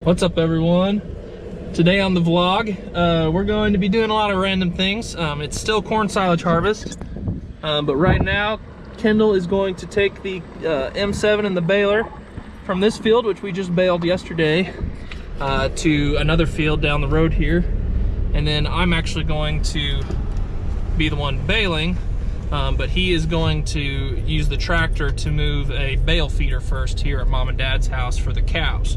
What's up, everyone? Today on the vlog, we're going to be doing a lot of random things. It's still corn silage harvest, but right now Kendall is going to take the M7 and the baler from this field, which we just baled yesterday, to another field down the road here, and then I'm actually going to be the one baling, but he is going to use the tractor to move a bale feeder first here at Mom and Dad's house for the cows.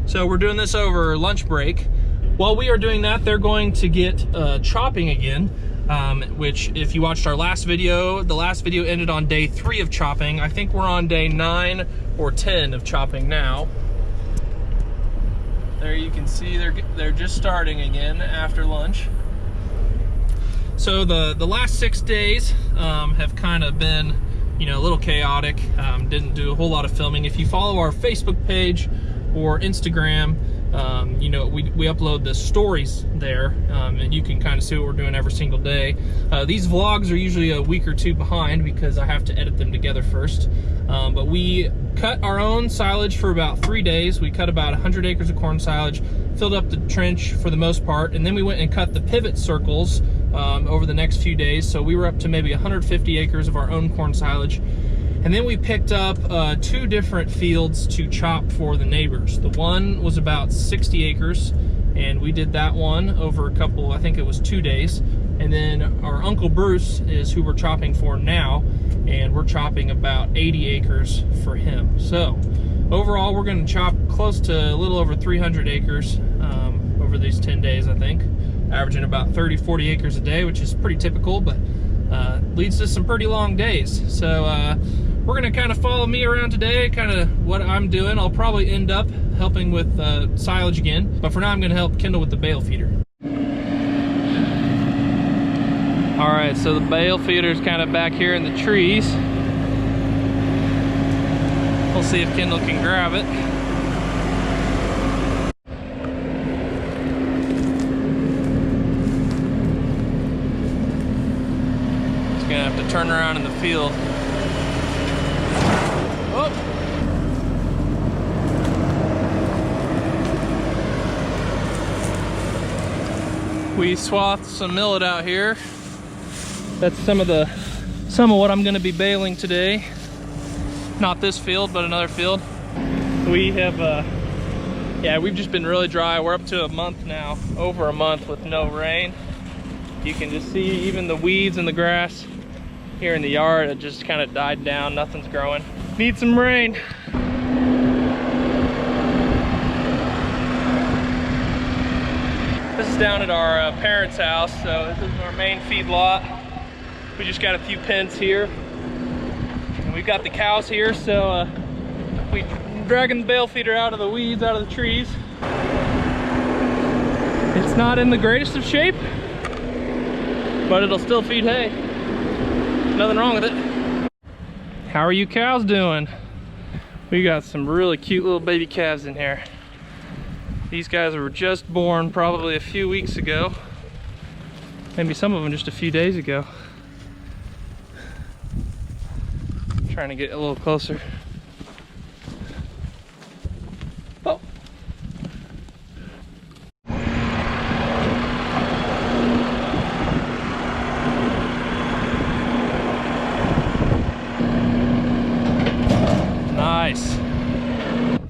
So we're doing this over lunch break. While we are doing that, they're going to get chopping again, which if you watched our last video, the last video ended on day 3 of chopping. I think we're on day 9 or 10 of chopping now. There you can see they're just starting again after lunch. So the last 6 days have kind of been, you know, a little chaotic. Didn't do a whole lot of filming. If you follow our Facebook page or Instagram, you know, we upload the stories there, and you can kind of see what we're doing every single day. These vlogs are usually a week or 2 behind because I have to edit them together first. But we cut our own silage for about 3 days. We cut about 100 acres of corn silage, filled up the trench for the most part, and then we went and cut the pivot circles over the next few days. So we were up to maybe 150 acres of our own corn silage. And then we picked up 2 different fields to chop for the neighbors. The one was about 60 acres, and we did that one over a couple, I think it was 2 days. And then our Uncle Bruce is who we're chopping for now, and we're chopping about 80 acres for him. So overall, we're gonna chop close to a little over 300 acres over these 10 days, I think, averaging about 30, 40 acres a day, which is pretty typical, but leads to some pretty long days. So we're gonna kind of follow me around today, kind of what I'm doing. I'll probably end up helping with silage again, but for now I'm gonna help Kendall with the bale feeder. All right, so the bale feeder is kind of back here in the trees. We'll see if Kendall can grab it. He's gonna have to turn around in the field. Oh. We swathed some millet out here. That's some of what I'm going to be baling today. Not this field, but another field. We have, yeah, we've just been really dry. We're up to a month now, over a month with no rain. You can just see even the weeds and the grass here in the yard, it just kind of died down. Nothing's growing. Need some rain. This is down at our parents' house, so this is our main feed lot. We just got a few pens here, and we've got the cows here, so we're dragging the bale feeder out of the weeds, out of the trees. It's not in the greatest of shape, but it'll still feed hay. Nothing wrong with it. How are you cows doing? We got some really cute little baby calves in here. These guys were just born probably a few weeks ago. Maybe some of them just a few days ago. Trying to get a little closer. Oh. Nice.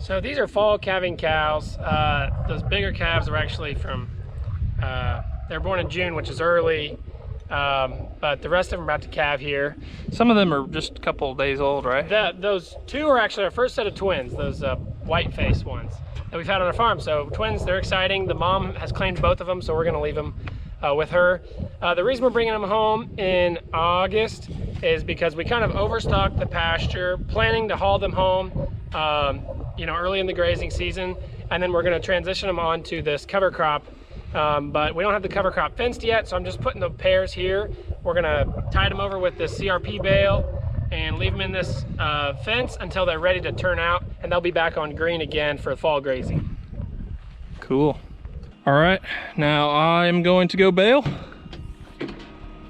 So these are fall calving cows. Those bigger calves are actually from, they're born in June, which is early, but the rest of them are about to calve here. Some of them are just a couple of days old, right? Those 2 are actually our first set of twins, those white-faced ones that we've had on our farm. So twins, they're exciting. The mom has claimed both of them, so we're gonna leave them with her. The reason we're bringing them home in August is because we kind of overstocked the pasture, planning to haul them home you know, early in the grazing season, and then we're going to transition them onto this cover crop, but we don't have the cover crop fenced yet, so I'm just putting the pairs here. We're going to tie them over with this CRP bale and leave them in this fence until they're ready to turn out, and they'll be back on green again for fall grazing. Cool. All right, now I'm going to go bale.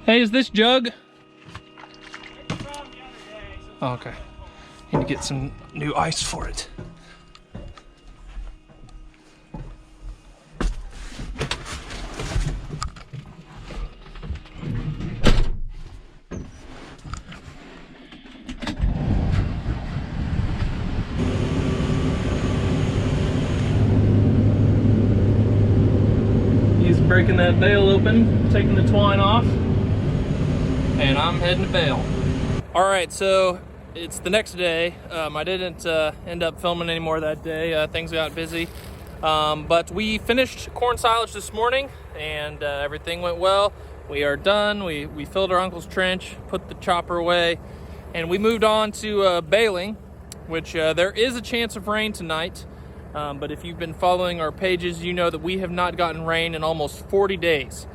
Hey, is this jug? It's from the other day, so Oh, okay. Need to get some new ice for it. breaking that bale open, taking the twine off, and I'm heading to bale. All right, so it's the next day. I didn't end up filming anymore that day. Things got busy. But we finished corn silage this morning, and everything went well. We are done. We filled our uncle's trench, put the chopper away, and we moved on to baling, which there is a chance of rain tonight. But if you've been following our pages, you know that we have not gotten rain in almost 40 days.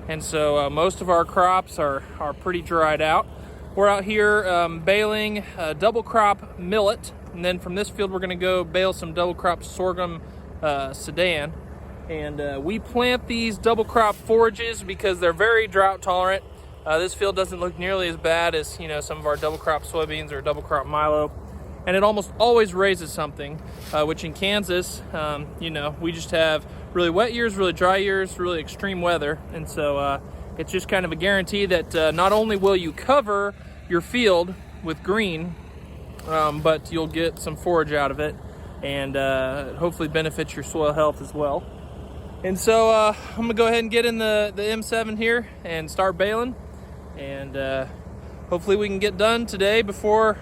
And so most of our crops are pretty dried out. We're out here baling double crop millet, and then from this field we're gonna go bale some double crop sorghum sedan. And we plant these double crop forages because they're very drought tolerant. This field doesn't look nearly as bad as, you know, some of our double crop soybeans or double crop Milo. And it almost always raises something, which in Kansas, you know, we just have really wet years, really dry years, really extreme weather. And so it's just kind of a guarantee that not only will you cover your field with green, but you'll get some forage out of it, and hopefully benefit your soil health as well. And so I'm gonna go ahead and get in the M7 here and start baling, and hopefully we can get done today before,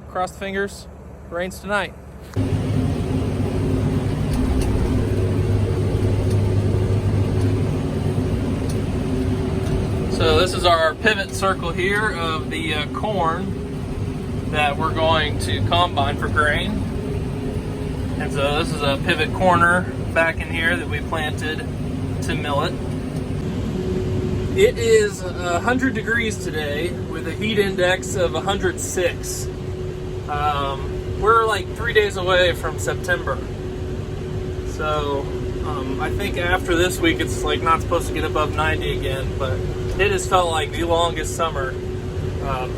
cross the fingers, rains tonight. So this is our pivot circle here of the corn that we're going to combine for grain. And so this is a pivot corner back in here that we planted to millet. It is 100 degrees today with a heat index of 106. We're like 3 days away from September. So I think after this week it's like not supposed to get above 90 again, but it has felt like the longest summer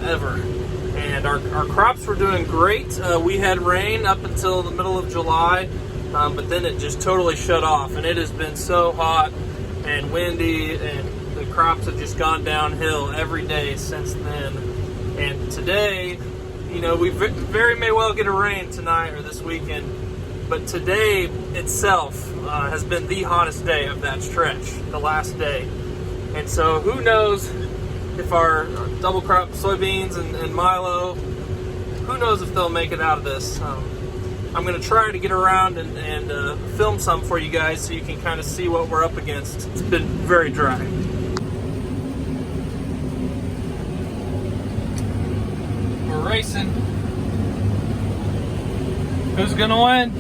ever. And our crops were doing great. We had rain up until the middle of July, but then it just totally shut off. And it has been so hot and windy, and the crops have just gone downhill every day since then. And today, you know, we very may well get a rain tonight or this weekend, but today itself has been the hottest day of that stretch, the last day. And so who knows if our double crop soybeans and Milo, who knows if they'll make it out of this. I'm gonna try to get around and film some for you guys so you can kind of see what we're up against. It's been very dry. We're racing. Who's gonna win?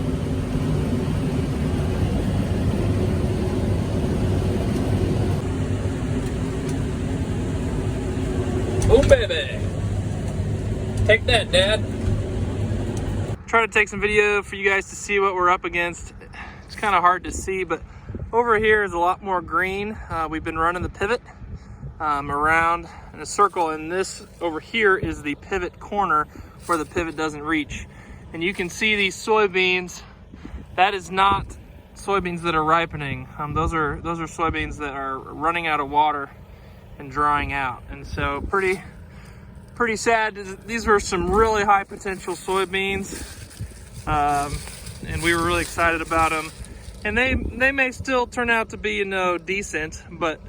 Oh baby, take that, Dad. Try to take some video for you guys to see what we're up against. It's kind of hard to see, but over here is a lot more green. We've been running the pivot around in a circle, and this over here is the pivot corner where the pivot doesn't reach. And you can see these soybeans. That is not soybeans that are ripening. Those are soybeans that are running out of water and drying out. And so pretty sad. These were some really high potential soybeans, and we were really excited about them. And they may still turn out to be, you know, decent, but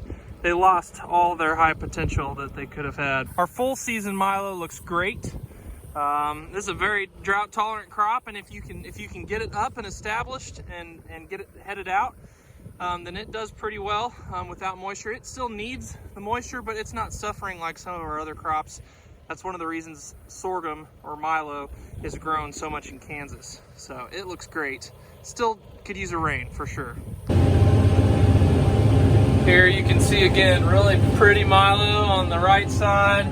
they lost all their high potential that they could have had. Our full season Milo looks great. This is a very drought tolerant crop, and if you can get it up and established and get it headed out, then it does pretty well without moisture. It still needs the moisture, but it's not suffering like some of our other crops. That's one of the reasons sorghum or Milo is grown so much in Kansas. So it looks great. Still could use a rain for sure. Here you can see again, really pretty Milo on the right side,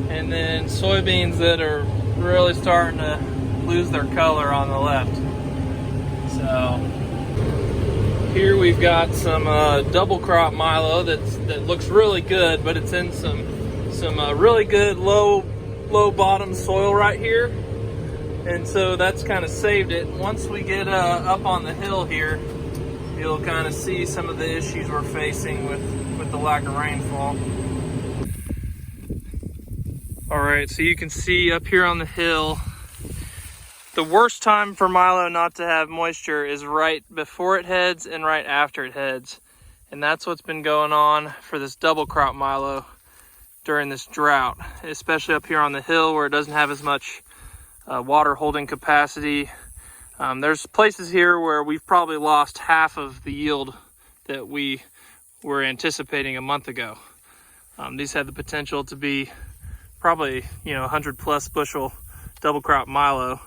and then soybeans that are really starting to lose their color on the left. So here we've got some double crop Milo that looks really good, but it's in some really good low bottom soil right here, and so that's kind of saved it. Once we get up on the hill here, you'll kind of see some of the issues we're facing with the lack of rainfall. All right, so you can see up here on the hill, the worst time for Milo not to have moisture is right before it heads and right after it heads. And that's what's been going on for this double crop milo during this drought, especially up here on the hill where it doesn't have as much water holding capacity. There's places here where we've probably lost half of the yield that we were anticipating a month ago. These had the potential to be probably 100 plus bushel double crop milo,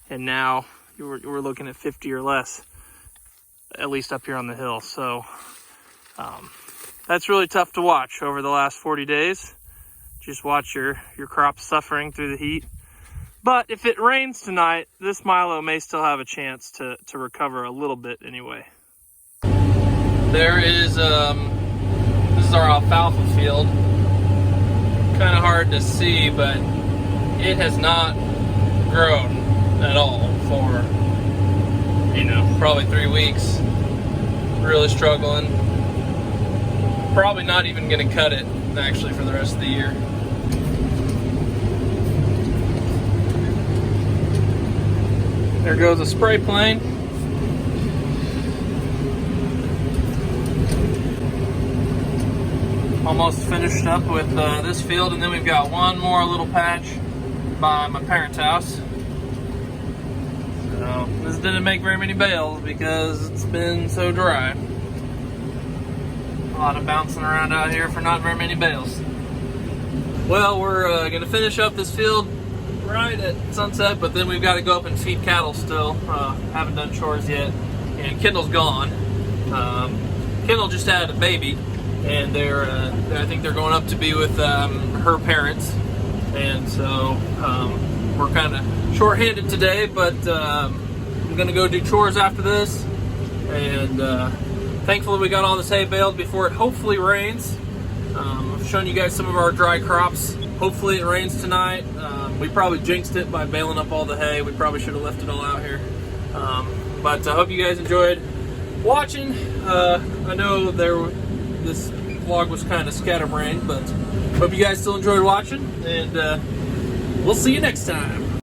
and now we're looking at 50 or less, at least up here on the hill. So that's really tough to watch over the last 40 days. Just watch your crops suffering through the heat. But if it rains tonight, this milo may still have a chance to recover a little bit anyway. There is, this is our alfalfa field. Kind of hard to see, but it has not grown at all for, probably 3 weeks. Really struggling. Probably not even gonna cut it, actually, for the rest of the year. There goes a spray plane. Almost finished up with this field, and then we've got one more little patch by my parents' house. So this didn't make very many bales because it's been so dry. A lot of bouncing around out here for not very many bales. Well, we're gonna finish up this field right at sunset, but then we've got to go up and feed cattle still. Haven't done chores yet, and Kendall's gone. Kendall just had a baby, and I think they're going up to be with her parents, and so we're kind of short-handed today, but I'm gonna go do chores after this, and thankfully we got all this hay baled before it hopefully rains. I've shown you guys some of our dry crops. Hopefully it rains tonight. We probably jinxed it by baling up all the hay. We probably should have left it all out here. But I hope you guys enjoyed watching. I know this vlog was kind of scatterbrained, but hope you guys still enjoyed watching, and we'll see you next time.